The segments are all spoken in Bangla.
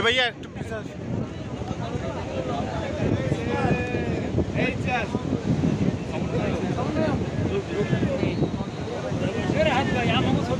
भैया একটু পিছে আসুন। এই চাল मेरे हाथ भाई हम सब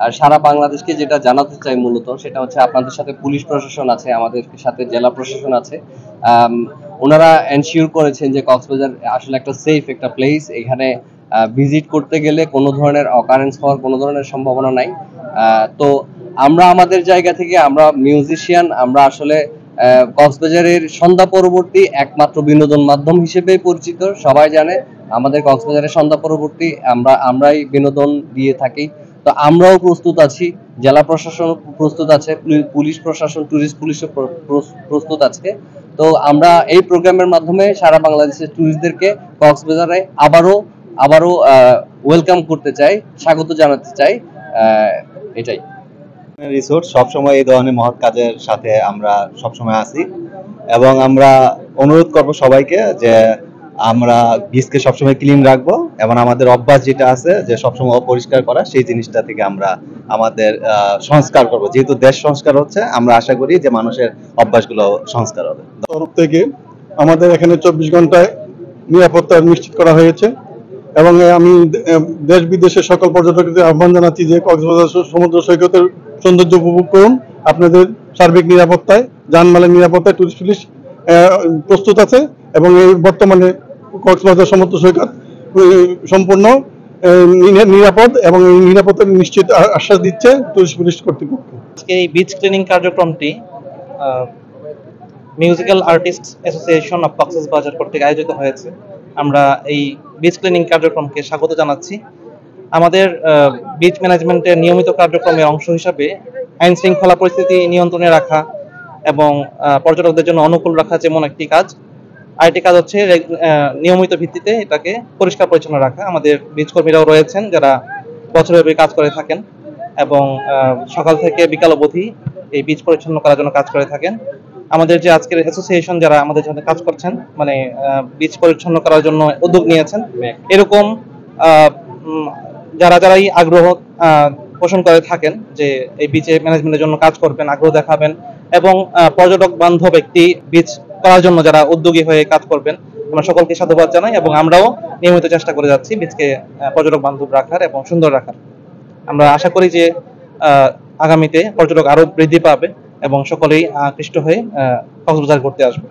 আর সারা বাংলাদেশকে যেটা জানাতে চাই মূলত সেটা হচ্ছে আপনাদের সাথে পুলিশ প্রশাসন আছে, আমাদের সাথে জেলা প্রশাসন আছে। ওনারা এনশিওর করেছেন যে কক্সবাজার আসলে একটা সেফ একটা প্লেস। এখানে ভিজিট করতে গেলে কোনো ধরনের অকারেন্স হওয়ার কোনো ধরনের সম্ভাবনা নাই। তো আমরা আমাদের জায়গা থেকে আমরা মিউজিশিয়ান, আমরা আসলে কক্সবাজারের সন্ধ্যা পরবর্তী একমাত্র বিনোদন মাধ্যম হিসেবে পরিচিত। সবাই জানে আমাদের কক্সবাজারের সন্ধ্যা পরবর্তী আমরাই বিনোদন দিয়ে থাকি। তো আমরাও প্রস্তুত আছি, জেলা প্রশাসন প্রস্তুত আছে, পুলিশ প্রশাসন, ট্যুরিস্ট পুলিশও প্রস্তুত আছে। তো আমরা এই প্রোগ্রামের মাধ্যমে সারা বাংলাদেশের ট্যুরিস্টদেরকে কক্সবাজারে আবারও ওয়েলকাম করতে চাই, স্বাগত জানাতে চাই। এটাই রিসোর্ট সবসময় এই ধরনের মহৎ কাজের সাথে আমরা সবসময় আছি এবং আমরা অনুরোধ করব সবাইকে যে আমরা বিচকে সবসময় ক্লিন রাখবো এবং আমাদের অভ্যাস যেটা আছে যে সবসময় অপরিষ্কার করা, সেই জিনিসটা থেকে আমরা আমাদের সংস্কার করব। যেহেতু দেশ সংস্কার হচ্ছে, আমরা আশা করি যে মানুষের অভ্যাসগুলো সংস্কার হবে। তরফ থেকে আমাদের এখানে 24 ঘন্টায় নিরাপত্তা নিশ্চিত করা হয়েছে এবং আমি দেশ বিদেশের সকল পর্যটকদের আহ্বান জানাচ্ছি যে কক্সবাজার সমুদ্র সৈকতের সৌন্দর্য উপভোগ করুন। আপনাদের সার্বিক নিরাপত্তায়, যানমালের নিরাপত্তায় টুরিস্ট পুলিশ প্রস্তুত আছে এবং এই বর্তমানে কক্সবাজার সমুদ্র সৈকত সম্পূর্ণ নিরাপদ এবং এই নিরাপত্তা নিশ্চিত আশ্বাস দিচ্ছে টুরিস্ট পুলিশ কর্তৃপক্ষ। আজকে এই বিচ ক্লিনিং কার্যক্রমটি musical artist association of Cox's Bazar কর্তৃক আয়োজিত হয়েছে। আমরা এই বিচ ক্লিনিং কার্যক্রমকে স্বাগত জানাচ্ছি। আমাদের বিচ ম্যানেজমেন্টের নিয়মিত কার্যক্রমের অংশ হিসাবে আইন শৃঙ্খলা পরিস্থিতি নিয়ন্ত্রণে রাখা এবং পর্যটকদের জন্য অনুকূল রাখা যেমন একটি কাজ, আরেকটি কাজ হচ্ছে নিয়মিত ভিত্তিতে এটাকে পরিষ্কার পরিচ্ছন্ন রাখা। আমাদের বিচ কর্মীরাও রয়েছেন যারা বছরব্যাপী কাজ করে থাকেন এবং সকাল থেকে বিকাল অবধি এই বিচ পরিচ্ছন্ন করার জন্য কাজ করে থাকেন। আমাদের যে আজকের অ্যাসোসিয়েশন যারা আমাদের সাথে কাজ করছেন, মানে বিচ পরিচ্ছন্ন করার জন্য উদ্যোগ নিয়েছেন, এরকম যারাই আগ্রহ পোষণ করে থাকেন যে এই বিচে ম্যানেজমেন্টের জন্য কাজ করবেন, আগ্রহ দেখাবেন এবং পর্যটক বান্ধব একটি বিচ করার জন্য যারা উদ্যোগী হয়ে কাজ করবেন, আমরা সকলকে সাধুবাদ জানাই এবং আমরাও নিয়মিত চেষ্টা করে যাচ্ছি বিচকে পর্যটক বান্ধব রাখার এবং সুন্দর রাখার। আমরা আশা করি যে আগামীতে পর্যটক আরো বৃদ্ধি পাবে এবং সকলেই আকৃষ্ট হয়ে কক্সবাজার ঘুরতে আসবে।